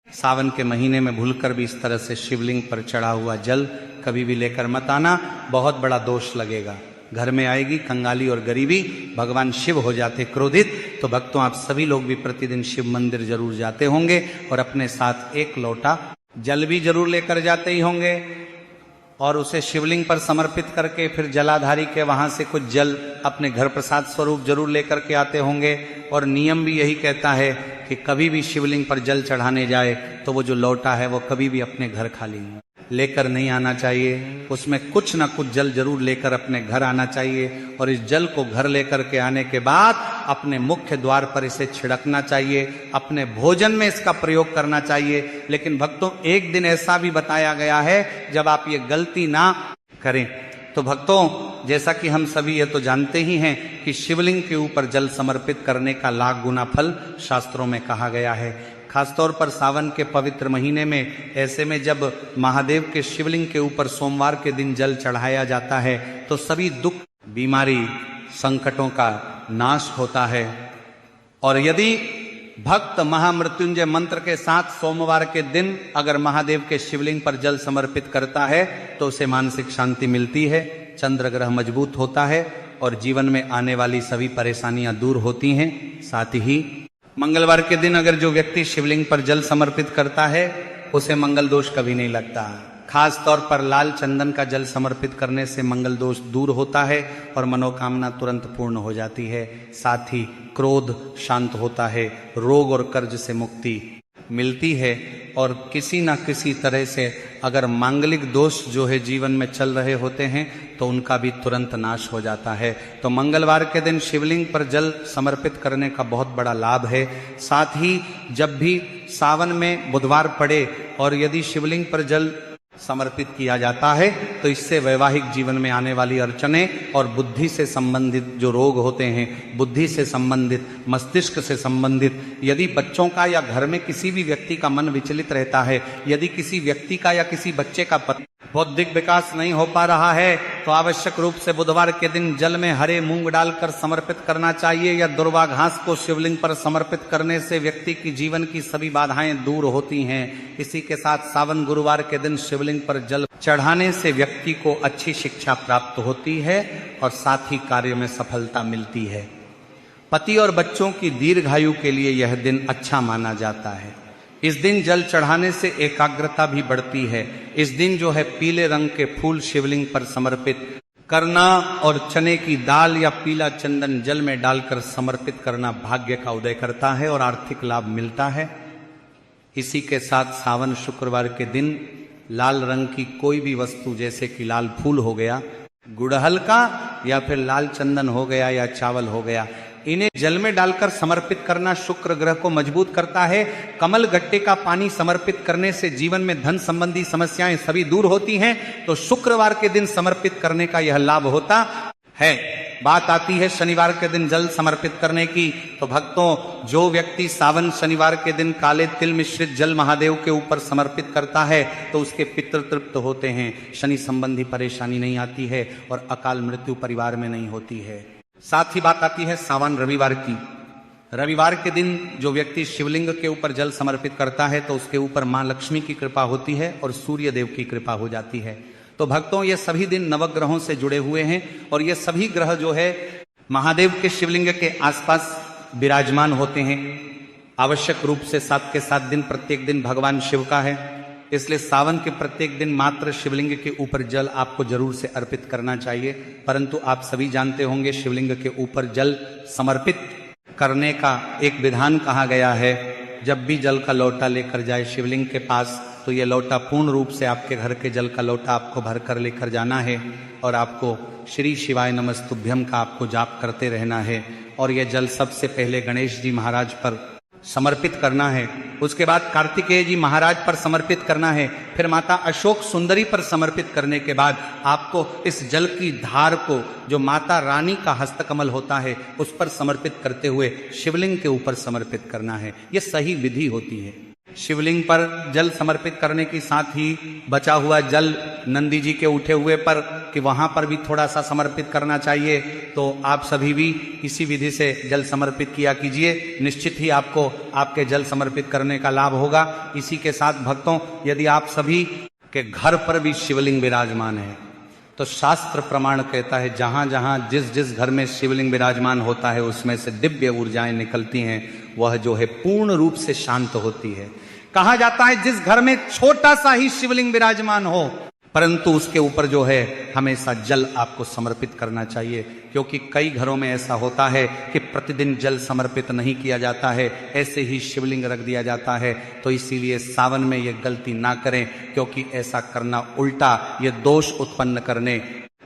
सावन के महीने में भूलकर भी इस तरह से शिवलिंग पर चढ़ा हुआ जल कभी भी लेकर मत आना, बहुत बड़ा दोष लगेगा। घर में आएगी कंगाली और गरीबी, भगवान शिव हो जाते क्रोधित। तो भक्तों, आप सभी लोग भी प्रतिदिन शिव मंदिर जरूर जाते होंगे और अपने साथ एक लोटा जल भी जरूर लेकर जाते ही होंगे और उसे शिवलिंग पर समर्पित करके फिर जलाधारी के वहां से कुछ जल अपने घर प्रसाद स्वरूप जरूर लेकर के आते होंगे। और नियम भी यही कहता है कि कभी भी शिवलिंग पर जल चढ़ाने जाए तो वो जो लोटा है वो कभी भी अपने घर खाली लेकर नहीं आना चाहिए, उसमें कुछ ना कुछ जल जरूर लेकर अपने घर आना चाहिए। और इस जल को घर लेकर के आने के बाद अपने मुख्य द्वार पर इसे छिड़कना चाहिए, अपने भोजन में इसका प्रयोग करना चाहिए। लेकिन भक्तों, एक दिन ऐसा भी बताया गया है जब आप ये गलती ना करें। तो भक्तों, जैसा कि हम सभी ये तो जानते ही हैं कि शिवलिंग के ऊपर जल समर्पित करने का लाख गुना फल शास्त्रों में कहा गया है। खासतौर पर सावन के पवित्र महीने में, ऐसे में जब महादेव के शिवलिंग के ऊपर सोमवार के दिन जल चढ़ाया जाता है तो सभी दुख, बीमारी, संकटों का नाश होता है। और यदि भक्त महामृत्युंजय मंत्र के साथ सोमवार के दिन अगर महादेव के शिवलिंग पर जल समर्पित करता है तो उसे मानसिक शांति मिलती है, चंद्र ग्रह मजबूत होता है और जीवन में आने वाली सभी परेशानियां दूर होती हैं। साथ ही मंगलवार के दिन अगर जो व्यक्ति शिवलिंग पर जल समर्पित करता है उसे मंगल दोष कभी नहीं लगता। खास तौर पर लाल चंदन का जल समर्पित करने से मंगल दोष दूर होता है और मनोकामना तुरंत पूर्ण हो जाती है। साथ ही क्रोध शांत होता है, रोग और कर्ज से मुक्ति मिलती है और किसी ना किसी तरह से अगर मांगलिक दोष जो है जीवन में चल रहे होते हैं तो उनका भी तुरंत नाश हो जाता है। तो मंगलवार के दिन शिवलिंग पर जल समर्पित करने का बहुत बड़ा लाभ है। साथ ही जब भी सावन में बुधवार पड़े और यदि शिवलिंग पर जल समर्पित किया जाता है तो इससे वैवाहिक जीवन में आने वाली अड़चने और बुद्धि से संबंधित जो रोग होते हैं, बुद्धि से संबंधित, मस्तिष्क से संबंधित, यदि बच्चों का या घर में किसी भी व्यक्ति का मन विचलित रहता है, यदि किसी व्यक्ति का या किसी बच्चे का बौद्धिक विकास नहीं हो पा रहा है तो आवश्यक रूप से बुधवार के दिन जल में हरे मूंग डालकर समर्पित करना चाहिए या दुर्वा घास को शिवलिंग पर समर्पित करने से व्यक्ति की जीवन की सभी बाधाएं दूर होती हैं। इसी के साथ सावन गुरुवार के दिन शिवलिंग पर जल चढ़ाने से व्यक्ति को अच्छी शिक्षा प्राप्त होती है और साथ ही कार्य में सफलता मिलती है। पति और बच्चों की दीर्घायु के लिए यह दिन अच्छा माना जाता है। इस दिन जल चढ़ाने से एकाग्रता भी बढ़ती है। इस दिन जो है पीले रंग के फूल शिवलिंग पर समर्पित करना और चने की दाल या पीला चंदन जल में डालकर समर्पित करना भाग्य का उदय करता है और आर्थिक लाभ मिलता है। इसी के साथ सावन शुक्रवार के दिन लाल रंग की कोई भी वस्तु जैसे कि लाल फूल हो गया, गुड़हल का या फिर लाल चंदन हो गया या चावल हो गया, इन्हें जल में डालकर समर्पित करना शुक्र ग्रह को मजबूत करता है। कमल गट्टे का पानी समर्पित करने से जीवन में धन संबंधी समस्याएं सभी दूर होती हैं। तो शुक्रवार के दिन समर्पित करने का यह लाभ होता है। बात आती है शनिवार के दिन जल समर्पित करने की। तो भक्तों, जो व्यक्ति सावन शनिवार के दिन काले तिल मिश्रित जल महादेव के ऊपर समर्पित करता है तो उसके पितृ तृप्त होते हैं, शनि संबंधी परेशानी नहीं आती है और अकाल मृत्यु परिवार में नहीं होती है। साथ ही बात आती है सावन रविवार की। रविवार के दिन जो व्यक्ति शिवलिंग के ऊपर जल समर्पित करता है तो उसके ऊपर मां लक्ष्मी की कृपा होती है और सूर्य देव की कृपा हो जाती है। तो भक्तों, ये सभी दिन नवग्रहों से जुड़े हुए हैं और ये सभी ग्रह जो है महादेव के शिवलिंग के आसपास विराजमान होते हैं। आवश्यक रूप से 7 के 7 दिन प्रत्येक दिन भगवान शिव का है, इसलिए सावन के प्रत्येक दिन मात्र शिवलिंग के ऊपर जल आपको जरूर से अर्पित करना चाहिए। परंतु आप सभी जानते होंगे शिवलिंग के ऊपर जल समर्पित करने का एक विधान कहा गया है। जब भी जल का लोटा लेकर जाए शिवलिंग के पास तो ये लोटा पूर्ण रूप से आपके घर के जल का लोटा आपको भर कर लेकर जाना है और आपको श्री शिवाय नमस्तुभ्यम का आपको जाप करते रहना है। और यह जल सबसे पहले गणेश जी महाराज पर समर्पित करना है, उसके बाद कार्तिकेय जी महाराज पर समर्पित करना है, फिर माता अशोक सुंदरी पर समर्पित करने के बाद आपको इस जल की धार को जो माता रानी का हस्तकमल होता है उस पर समर्पित करते हुए शिवलिंग के ऊपर समर्पित करना है। यह सही विधि होती है। शिवलिंग पर जल समर्पित करने के साथ ही बचा हुआ जल नंदी जी के उठे हुए पर कि वहां पर भी थोड़ा सा समर्पित करना चाहिए, तो आप सभी भी इसी विधि से जल समर्पित किया कीजिए। निश्चित ही आपको आपके जल समर्पित करने का लाभ होगा। इसी के साथ भक्तों, यदि आप सभी के घर पर भी शिवलिंग विराजमान है तो शास्त्र प्रमाण कहता है जहां जहां जिस जिस घर में शिवलिंग विराजमान होता है उसमें से दिव्य ऊर्जाएं निकलती हैं, वह जो है पूर्ण रूप से शांत होती है। कहा जाता है जिस घर में छोटा सा ही शिवलिंग विराजमान हो परंतु उसके ऊपर जो है हमेशा जल आपको समर्पित करना चाहिए, क्योंकि कई घरों में ऐसा होता है कि प्रतिदिन जल समर्पित नहीं किया जाता है, ऐसे ही शिवलिंग रख दिया जाता है। तो इसीलिए सावन में ये गलती ना करें, क्योंकि ऐसा करना उल्टा ये दोष उत्पन्न करने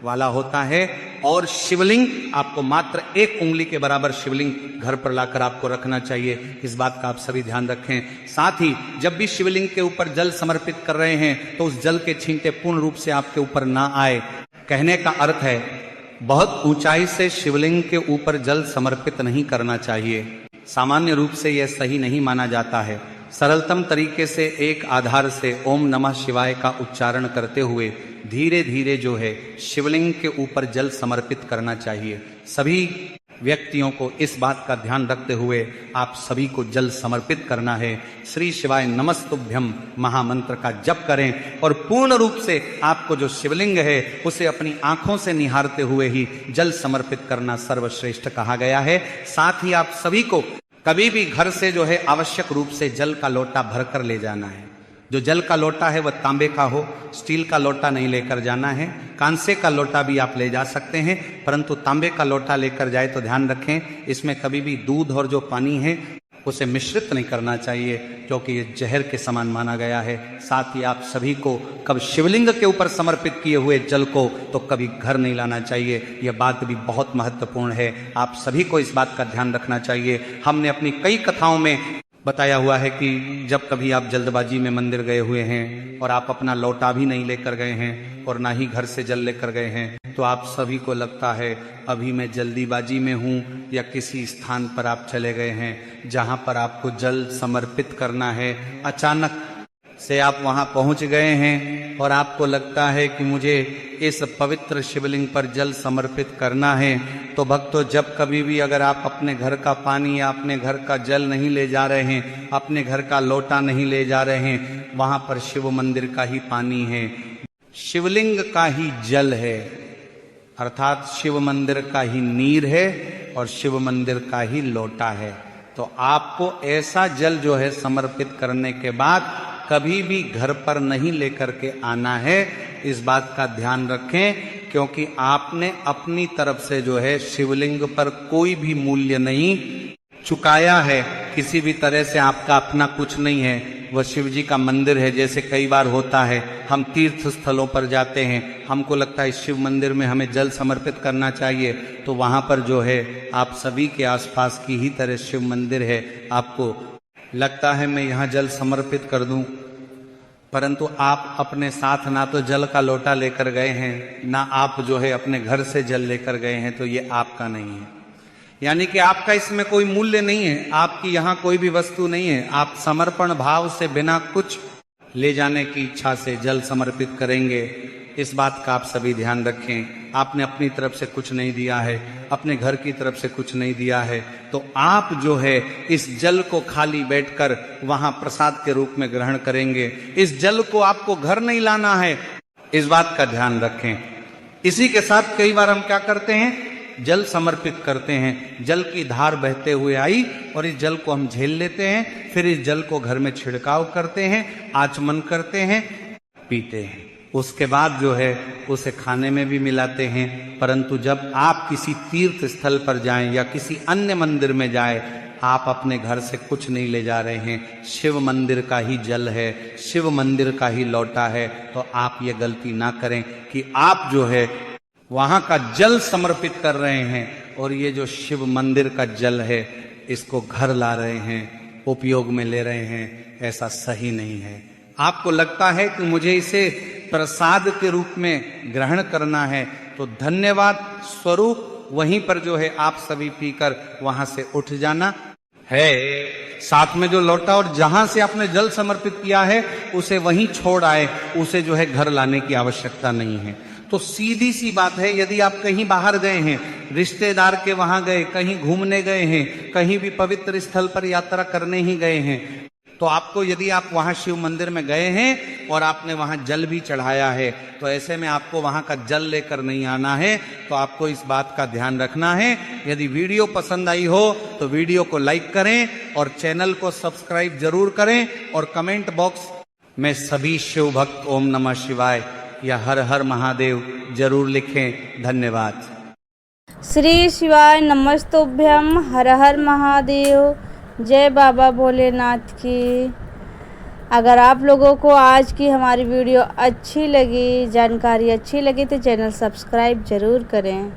वाला होता है। और शिवलिंग आपको मात्र 1 उंगली के बराबर शिवलिंग घर पर लाकर आपको रखना चाहिए, इस बात का आप सभी ध्यान रखें। साथ ही जब भी शिवलिंग के ऊपर जल समर्पित कर रहे हैं तो उस जल के छींटे पूर्ण रूप से आपके ऊपर ना आए। कहने का अर्थ है बहुत ऊंचाई से शिवलिंग के ऊपर जल समर्पित नहीं करना चाहिए, सामान्य रूप से यह सही नहीं माना जाता है। सरलतम तरीके से एक आधार से ओम नमः शिवाय का उच्चारण करते हुए धीरे धीरे जो है शिवलिंग के ऊपर जल समर्पित करना चाहिए। सभी व्यक्तियों को इस बात का ध्यान रखते हुए आप सभी को जल समर्पित करना है। श्री शिवाय नमस्तुभ्यम महामंत्र का जप करें और पूर्ण रूप से आपको जो शिवलिंग है उसे अपनी आंखों से निहारते हुए ही जल समर्पित करना सर्वश्रेष्ठ कहा गया है। साथ ही आप सभी को कभी भी घर से जो है आवश्यक रूप से जल का लोटा भरकर ले जाना है। जो जल का लोटा है वह तांबे का हो, स्टील का लोटा नहीं लेकर जाना है। कांसे का लोटा भी आप ले जा सकते हैं, परंतु तांबे का लोटा लेकर जाए तो ध्यान रखें इसमें कभी भी दूध और जो पानी है उसे मिश्रित नहीं करना चाहिए, क्योंकि ये जहर के समान माना गया है। साथ ही आप सभी को कब शिवलिंग के ऊपर समर्पित किए हुए जल को तो कभी घर नहीं लाना चाहिए, यह बात भी बहुत महत्वपूर्ण है। आप सभी को इस बात का ध्यान रखना चाहिए। हमने अपनी कई कथाओं में बताया हुआ है कि जब कभी आप जल्दबाजी में मंदिर गए हुए हैं और आप अपना लोटा भी नहीं लेकर गए हैं और ना ही घर से जल लेकर गए हैं, तो आप सभी को लगता है अभी मैं जल्दीबाजी में हूँ, या किसी स्थान पर आप चले गए हैं जहाँ पर आपको जल समर्पित करना है। अचानक से आप वहां पहुंच गए हैं और आपको लगता है कि मुझे इस पवित्र शिवलिंग पर जल समर्पित करना है, तो भक्तों जब कभी भी अगर आप अपने घर का पानी या अपने घर का जल नहीं ले जा रहे हैं, अपने घर का लोटा नहीं ले जा रहे हैं, वहां पर शिव मंदिर का ही पानी है, शिवलिंग का ही जल है, अर्थात शिव मंदिर का ही नीर है और शिव मंदिर का ही लोटा है। तो आपको ऐसा जल जो है समर्पित करने के बाद कभी भी घर पर नहीं लेकर के आना है, इस बात का ध्यान रखें, क्योंकि आपने अपनी तरफ से जो है शिवलिंग पर कोई भी मूल्य नहीं चुकाया है। किसी भी तरह से आपका अपना कुछ नहीं है, वह शिव जी का मंदिर है। जैसे कई बार होता है हम तीर्थ स्थलों पर जाते हैं, हमको लगता है शिव मंदिर में हमें जल समर्पित करना चाहिए, तो वहां पर जो है आप सभी के आसपास की ही तरह शिव मंदिर है, आपको लगता है मैं यहाँ जल समर्पित कर दूं, परंतु आप अपने साथ ना तो जल का लोटा लेकर गए हैं, ना आप जो है अपने घर से जल लेकर गए हैं, तो ये आपका नहीं है। यानी कि आपका इसमें कोई मूल्य नहीं है, आपकी यहाँ कोई भी वस्तु नहीं है। आप समर्पण भाव से बिना कुछ ले जाने की इच्छा से जल समर्पित करेंगे, इस बात का आप सभी ध्यान रखें। आपने अपनी तरफ से कुछ नहीं दिया है, अपने घर की तरफ से कुछ नहीं दिया है, तो आप जो है इस जल को खाली बैठकर वहां प्रसाद के रूप में ग्रहण करेंगे। इस जल को आपको घर नहीं लाना है, इस बात का ध्यान रखें। इसी के साथ कई बार हम क्या करते हैं, जल समर्पित करते हैं, जल की धार बहते हुए आई और इस जल को हम झेल लेते हैं, फिर इस जल को घर में छिड़काव करते हैं, आचमन करते हैं, पीते हैं। उसके बाद जो है उसे खाने में भी मिलाते हैं। परंतु जब आप किसी तीर्थ स्थल पर जाएं या किसी अन्य मंदिर में जाएं, आप अपने घर से कुछ नहीं ले जा रहे हैं, शिव मंदिर का ही जल है, शिव मंदिर का ही लोटा है, तो आप ये गलती ना करें कि आप जो है वहां का जल समर्पित कर रहे हैं और ये जो शिव मंदिर का जल है इसको घर ला रहे हैं, उपयोग में ले रहे हैं। ऐसा सही नहीं है। आपको लगता है कि मुझे इसे प्रसाद के रूप में ग्रहण करना है, तो धन्यवाद स्वरूप वहीं पर जो है आप सभी पीकर वहां से उठ जाना है। साथ में जो लोटा और जहां से आपने जल समर्पित किया है उसे वहीं छोड़ आए, उसे जो है घर लाने की आवश्यकता नहीं है। तो सीधी सी बात है, यदि आप कहीं बाहर गए हैं, रिश्तेदार के वहां गए, कहीं घूमने गए हैं, कहीं भी पवित्र स्थल पर यात्रा करने ही गए हैं, तो आपको, यदि आप वहां शिव मंदिर में गए हैं और आपने वहां जल भी चढ़ाया है, तो ऐसे में आपको वहां का जल लेकर नहीं आना है। तो आपको इस बात का ध्यान रखना है। यदि वीडियो पसंद आई हो तो वीडियो को लाइक करें और चैनल को सब्सक्राइब जरूर करें, और कमेंट बॉक्स में सभी शिव भक्त ओम नमः शिवाय या हर हर महादेव जरूर लिखें। धन्यवाद। श्री शिवाय नमस्तुभ्यम, हर हर महादेव, जय बाबा भोलेनाथ की। अगर आप लोगों को आज की हमारी वीडियो अच्छी लगी, जानकारी अच्छी लगी, तो चैनल सब्सक्राइब ज़रूर करें।